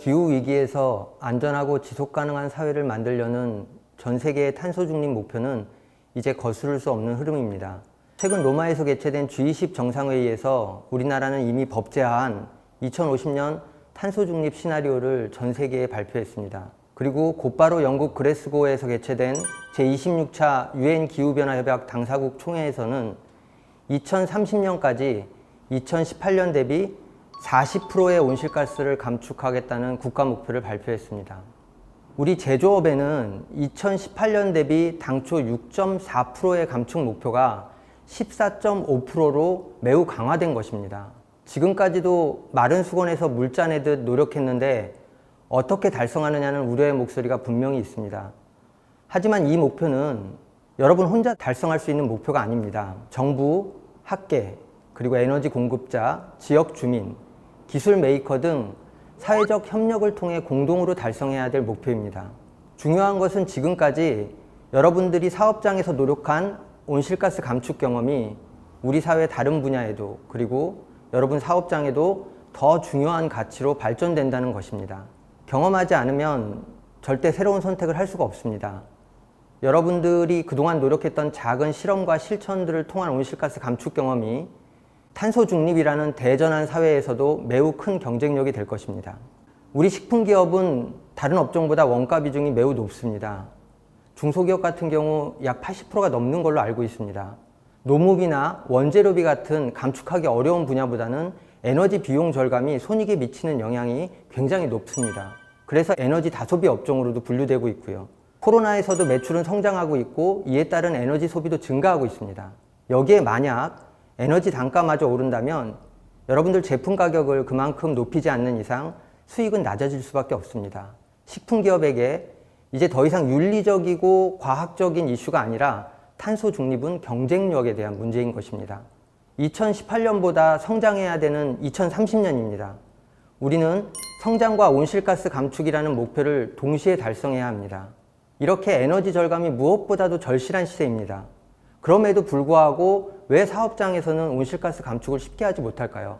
기후위기에서 안전하고 지속가능한 사회를 만들려는 전 세계의 탄소 중립 목표는 이제 거스를 수 없는 흐름입니다. 최근 로마에서 개최된 G20 정상회의에서 우리나라는 이미 법제화한 2050년 탄소 중립 시나리오를 전 세계에 발표했습니다. 그리고 곧바로 영국 글래스고에서 개최된 제26차 UN 기후변화협약 당사국 총회에서는 2030년까지 2018년 대비 40%의 온실가스를 감축하겠다는 국가 목표를 발표했습니다. 우리 제조업에는 2018년 대비 당초 6.4%의 감축 목표가 14.5%로 매우 강화된 것입니다. 지금까지도 마른 수건에서 물 짜내듯 노력했는데 어떻게 달성하느냐는 우려의 목소리가 분명히 있습니다. 하지만 이 목표는 여러분 혼자 달성할 수 있는 목표가 아닙니다. 정부, 학계, 그리고 에너지 공급자, 지역 주민, 기술 메이커 등 사회적 협력을 통해 공동으로 달성해야 될 목표입니다. 중요한 것은 지금까지 여러분들이 사업장에서 노력한 온실가스 감축 경험이 우리 사회 다른 분야에도 그리고 여러분 사업장에도 더 중요한 가치로 발전된다는 것입니다. 경험하지 않으면 절대 새로운 선택을 할 수가 없습니다. 여러분들이 그동안 노력했던 작은 실험과 실천들을 통한 온실가스 감축 경험이 탄소 중립이라는 대전한 사회에서도 매우 큰 경쟁력이 될 것입니다. 우리 식품기업은 다른 업종보다 원가 비중이 매우 높습니다. 중소기업 같은 경우 약 80%가 넘는 걸로 알고 있습니다. 노무비나 원재료비 같은 감축하기 어려운 분야보다는 에너지 비용 절감이 손익에 미치는 영향이 굉장히 높습니다. 그래서 에너지 다소비 업종으로도 분류되고 있고요. 코로나에서도 매출은 성장하고 있고 이에 따른 에너지 소비도 증가하고 있습니다. 여기에 만약 에너지 단가마저 오른다면 여러분들 제품 가격을 그만큼 높이지 않는 이상 수익은 낮아질 수밖에 없습니다. 식품기업에게 이제 더 이상 윤리적이고 과학적인 이슈가 아니라 탄소 중립은 경쟁력에 대한 문제인 것입니다. 2018년보다 성장해야 되는 2030년입니다. 우리는 성장과 온실가스 감축이라는 목표를 동시에 달성해야 합니다. 이렇게 에너지 절감이 무엇보다도 절실한 시대입니다. 그럼에도 불구하고 왜 사업장에서는 온실가스 감축을 쉽게 하지 못할까요?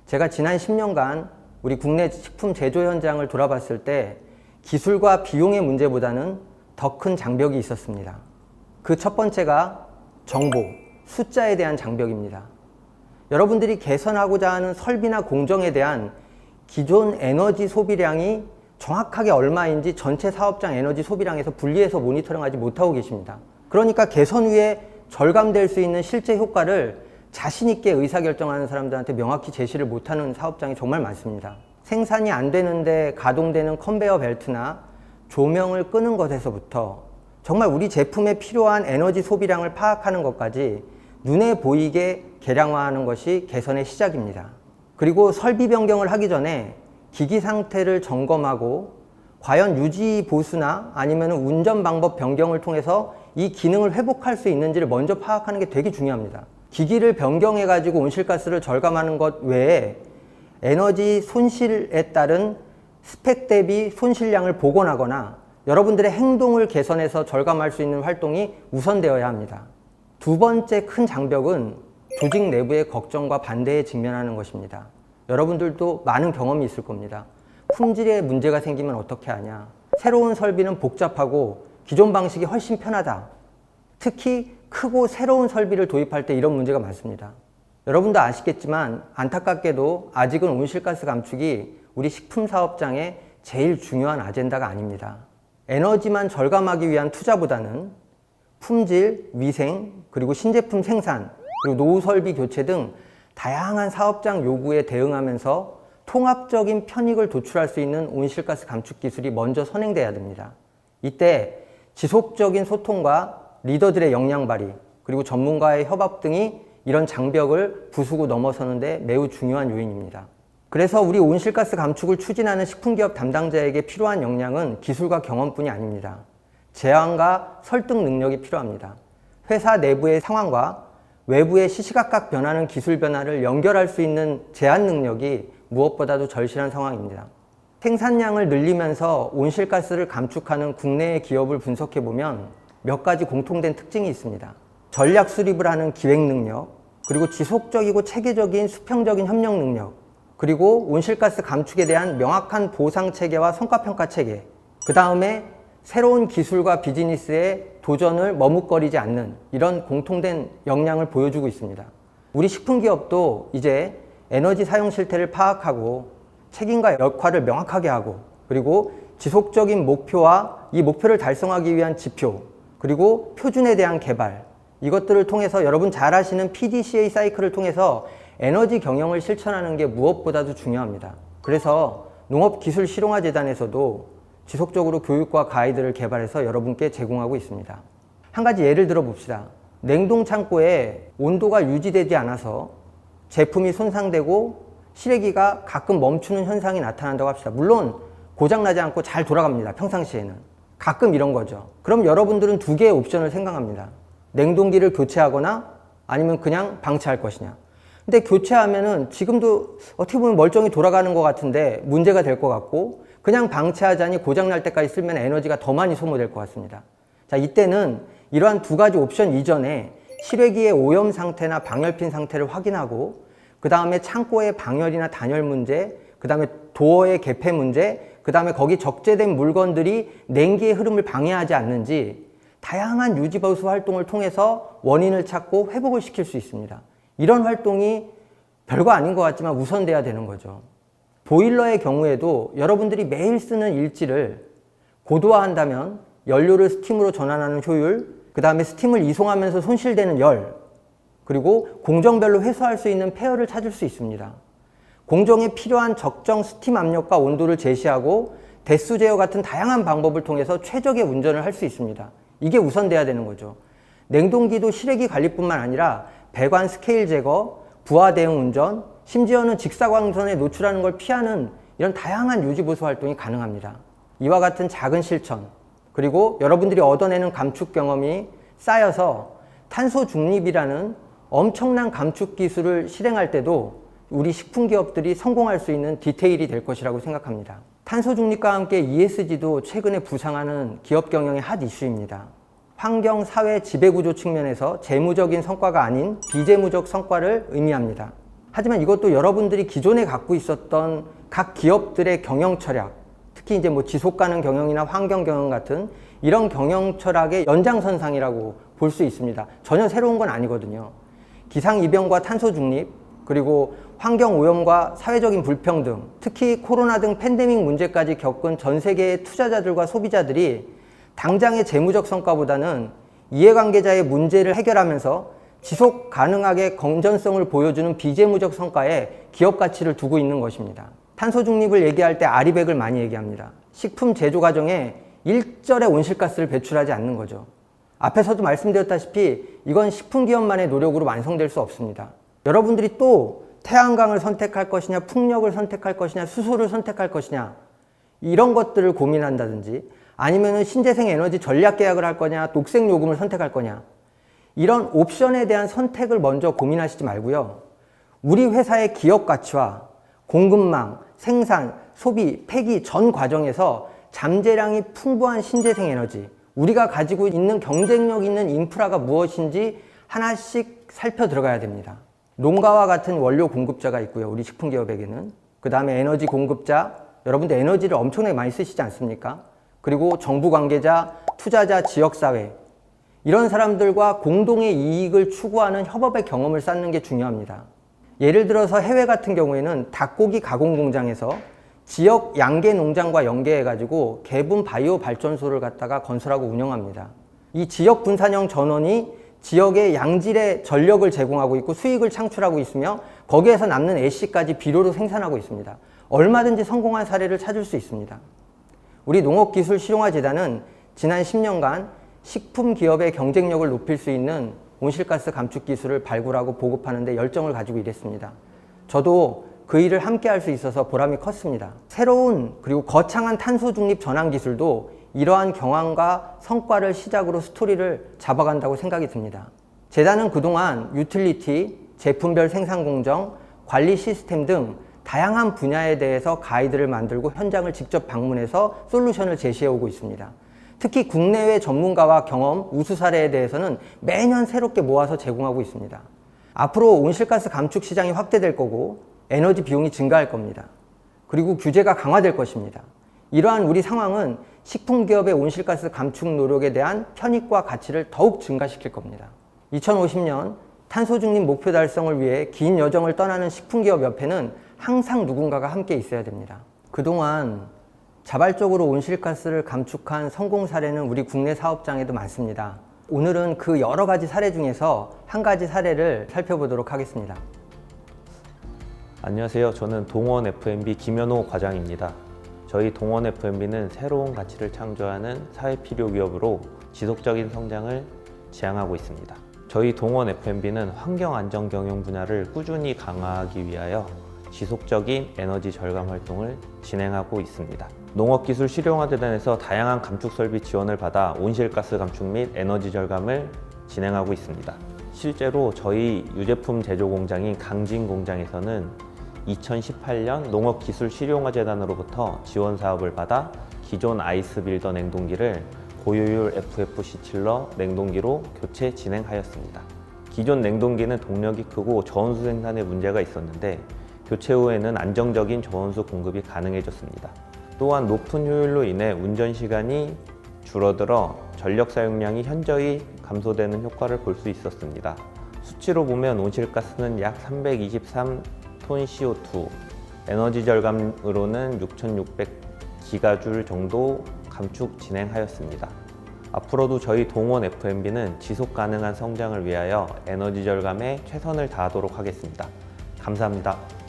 제가 지난 10년간 우리 국내 식품 제조 현장을 돌아봤을 때 기술과 비용의 문제보다는 더 큰 장벽이 있었습니다. 그 첫 번째가 정보, 숫자에 대한 장벽입니다. 여러분들이 개선하고자 하는 설비나 공정에 대한 기존 에너지 소비량이 정확하게 얼마인지 전체 사업장 에너지 소비량에서 분리해서 모니터링하지 못하고 계십니다. 그러니까 개선 후에 절감될 수 있는 실제 효과를 자신 있게 의사결정하는 사람들한테 명확히 제시를 못하는 사업장이 정말 많습니다. 생산이 안 되는데 가동되는 컨베이어 벨트나 조명을 끄는 것에서부터 정말 우리 제품에 필요한 에너지 소비량을 파악하는 것까지 눈에 보이게 계량화하는 것이 개선의 시작입니다. 그리고 설비 변경을 하기 전에 기기 상태를 점검하고 과연 유지 보수나 아니면 운전 방법 변경을 통해서 이 기능을 회복할 수 있는지를 먼저 파악하는 게 되게 중요합니다. 기기를 변경해 가지고 온실가스를 절감하는 것 외에 에너지 손실에 따른 스펙 대비 손실량을 복원하거나 여러분들의 행동을 개선해서 절감할 수 있는 활동이 우선되어야 합니다. 두 번째 큰 장벽은 조직 내부의 걱정과 반대에 직면하는 것입니다. 여러분들도 많은 경험이 있을 겁니다. 품질에 문제가 생기면 어떻게 하냐. 새로운 설비는 복잡하고 기존 방식이 훨씬 편하다. 특히 크고 새로운 설비를 도입할 때 이런 문제가 많습니다. 여러분도 아시겠지만 안타깝게도 아직은 온실가스 감축이 우리 식품 사업장의 제일 중요한 아젠다가 아닙니다. 에너지만 절감하기 위한 투자보다는 품질, 위생, 그리고 신제품 생산, 그리고 노후 설비 교체 등 다양한 사업장 요구에 대응하면서 통합적인 편익을 도출할 수 있는 온실가스 감축 기술이 먼저 선행돼야 됩니다. 이때 지속적인 소통과 리더들의 역량 발휘, 그리고 전문가의 협업 등이 이런 장벽을 부수고 넘어서는 데 매우 중요한 요인입니다. 그래서 우리 온실가스 감축을 추진하는 식품기업 담당자에게 필요한 역량은 기술과 경험뿐이 아닙니다. 제안과 설득 능력이 필요합니다. 회사 내부의 상황과 외부의 시시각각 변하는 기술 변화를 연결할 수 있는 제안 능력이 무엇보다도 절실한 상황입니다. 생산량을 늘리면서 온실가스를 감축하는 국내의 기업을 분석해보면 몇 가지 공통된 특징이 있습니다. 전략 수립을 하는 기획 능력, 그리고 지속적이고 체계적인 수평적인 협력 능력, 그리고 온실가스 감축에 대한 명확한 보상 체계와 성과평가 체계, 그 다음에 새로운 기술과 비즈니스에 도전을 머뭇거리지 않는 이런 공통된 역량을 보여주고 있습니다. 우리 식품기업도 이제 에너지 사용 실태를 파악하고 책임과 역할을 명확하게 하고, 그리고 지속적인 목표와 이 목표를 달성하기 위한 지표, 그리고 표준에 대한 개발, 이것들을 통해서 여러분 잘 아시는 PDCA 사이클을 통해서 에너지 경영을 실천하는 게 무엇보다도 중요합니다. 그래서 농업기술실용화재단에서도 지속적으로 교육과 가이드를 개발해서 여러분께 제공하고 있습니다. 한 가지 예를 들어 봅시다. 냉동 창고에 온도가 유지되지 않아서 제품이 손상되고 실외기가 가끔 멈추는 현상이 나타난다고 합시다. 물론 고장나지 않고 잘 돌아갑니다. 평상시에는. 가끔 이런 거죠. 그럼 여러분들은 두 개의 옵션을 생각합니다. 냉동기를 교체하거나 아니면 그냥 방치할 것이냐. 근데 교체하면은 지금도 어떻게 보면 멀쩡히 돌아가는 것 같은데 문제가 될 것 같고, 그냥 방치하자니 고장날 때까지 쓰면 에너지가 더 많이 소모될 것 같습니다. 자, 이때는 이러한 두 가지 옵션 이전에 실외기의 오염 상태나 방열핀 상태를 확인하고, 그 다음에 창고의 방열이나 단열 문제, 그 다음에 도어의 개폐 문제, 그 다음에 거기 적재된 물건들이 냉기의 흐름을 방해하지 않는지 다양한 유지보수 활동을 통해서 원인을 찾고 회복을 시킬 수 있습니다. 이런 활동이 별거 아닌 것 같지만 우선돼야 되는 거죠. 보일러의 경우에도 여러분들이 매일 쓰는 일지를 고도화한다면 연료를 스팀으로 전환하는 효율, 그 다음에 스팀을 이송하면서 손실되는 열, 그리고 공정별로 회수할 수 있는 폐열을 찾을 수 있습니다. 공정에 필요한 적정 스팀 압력과 온도를 제시하고 대수 제어 같은 다양한 방법을 통해서 최적의 운전을 할 수 있습니다. 이게 우선돼야 되는 거죠. 냉동기도 실외기 관리뿐만 아니라 배관 스케일 제거, 부하 대응 운전, 심지어는 직사광선에 노출하는 걸 피하는 이런 다양한 유지보수 활동이 가능합니다. 이와 같은 작은 실천, 그리고 여러분들이 얻어내는 감축 경험이 쌓여서 탄소 중립이라는 엄청난 감축 기술을 실행할 때도 우리 식품기업들이 성공할 수 있는 디테일이 될 것이라고 생각합니다. 탄소 중립과 함께 ESG도 최근에 부상하는 기업 경영의 핫 이슈입니다. 환경, 사회, 지배구조 측면에서 재무적인 성과가 아닌 비재무적 성과를 의미합니다. 하지만 이것도 여러분들이 기존에 갖고 있었던 각 기업들의 경영 철학, 특히 이제 지속가능 경영이나 환경 경영 같은 이런 경영 철학의 연장선상이라고 볼 수 있습니다. 전혀 새로운 건 아니거든요. 기상이변과 탄소 중립, 그리고 환경 오염과 사회적인 불평등, 특히 코로나 등 팬데믹 문제까지 겪은 전 세계의 투자자들과 소비자들이 당장의 재무적 성과보다는 이해관계자의 문제를 해결하면서 지속 가능하게 건전성을 보여주는 비재무적 성과에 기업 가치를 두고 있는 것입니다. 탄소 중립을 얘기할 때 아리백을 많이 얘기합니다. 식품 제조 과정에 일절의 온실가스를 배출하지 않는 거죠. 앞에서도 말씀드렸다시피 이건 식품기업만의 노력으로 완성될 수 없습니다. 여러분들이 또 태양광을 선택할 것이냐, 풍력을 선택할 것이냐, 수소를 선택할 것이냐, 이런 것들을 고민한다든지, 아니면 신재생 에너지 전략 계약을 할 거냐, 녹색 요금을 선택할 거냐, 이런 옵션에 대한 선택을 먼저 고민하시지 말고요. 우리 회사의 기업 가치와 공급망, 생산, 소비, 폐기 전 과정에서 잠재량이 풍부한 신재생 에너지, 우리가 가지고 있는 경쟁력 있는 인프라가 무엇인지 하나씩 살펴 들어가야 됩니다. 농가와 같은 원료 공급자가 있고요. 우리 식품기업에게는. 그 다음에 에너지 공급자, 여러분들 에너지를 엄청나게 많이 쓰시지 않습니까? 그리고 정부 관계자, 투자자, 지역사회, 이런 사람들과 공동의 이익을 추구하는 협업의 경험을 쌓는 게 중요합니다. 예를 들어서 해외 같은 경우에는 닭고기 가공 공장에서 지역 양계 농장과 연계해가지고 개분 바이오 발전소를 갖다가 건설하고 운영합니다. 이 지역 분산형 전원이 지역의 양질의 전력을 제공하고 있고 수익을 창출하고 있으며 거기에서 남는 애쉬까지 비료로 생산하고 있습니다. 얼마든지 성공한 사례를 찾을 수 있습니다. 우리 농업기술실용화재단은 지난 10년간 식품기업의 경쟁력을 높일 수 있는 온실가스 감축 기술을 발굴하고 보급하는 데 열정을 가지고 일했습니다. 저도 그 일을 함께 할 수 있어서 보람이 컸습니다. 새로운 그리고 거창한 탄소 중립 전환 기술도 이러한 경험과 성과를 시작으로 스토리를 잡아간다고 생각이 듭니다. 재단은 그동안 유틸리티, 제품별 생산 공정, 관리 시스템 등 다양한 분야에 대해서 가이드를 만들고 현장을 직접 방문해서 솔루션을 제시해 오고 있습니다. 특히 국내외 전문가와 경험, 우수 사례에 대해서는 매년 새롭게 모아서 제공하고 있습니다. 앞으로 온실가스 감축 시장이 확대될 거고 에너지 비용이 증가할 겁니다. 그리고 규제가 강화될 것입니다. 이러한 우리 상황은 식품기업의 온실가스 감축 노력에 대한 편익과 가치를 더욱 증가시킬 겁니다. 2050년 탄소 중립 목표 달성을 위해 긴 여정을 떠나는 식품기업 옆에는 항상 누군가가 함께 있어야 됩니다. 그동안 자발적으로 온실가스를 감축한 성공 사례는 우리 국내 사업장에도 많습니다. 오늘은 그 여러 가지 사례 중에서 한 가지 사례를 살펴보도록 하겠습니다. 안녕하세요. 저는 동원 F&B 김현호 과장입니다. 저희 동원 F&B는 새로운 가치를 창조하는 사회 필요 기업으로 지속적인 성장을 지향하고 있습니다. 저희 동원 F&B는 환경 안전 경영 분야를 꾸준히 강화하기 위하여 지속적인 에너지 절감 활동을 진행하고 있습니다. 농업기술 실용화재단에서 다양한 감축 설비 지원을 받아 온실가스 감축 및 에너지 절감을 진행하고 있습니다. 실제로 저희 유제품 제조 공장인 강진 공장에서는 2018년 농업기술 실용화재단으로부터 지원 사업을 받아 기존 아이스빌더 냉동기를 고효율 FFC 칠러 냉동기로 교체 진행하였습니다. 기존 냉동기는 동력이 크고 저온수 생산에 문제가 있었는데 교체 후에는 안정적인 저온수 공급이 가능해졌습니다. 또한 높은 효율로 인해 운전 시간이 줄어들어 전력 사용량이 현저히 감소되는 효과를 볼 수 있었습니다. 수치로 보면 온실가스는 약 323톤 CO2, 에너지 절감으로는 6,600기가줄 정도 감축 진행하였습니다. 앞으로도 저희 동원 F&B는 지속 가능한 성장을 위하여 에너지 절감에 최선을 다하도록 하겠습니다. 감사합니다.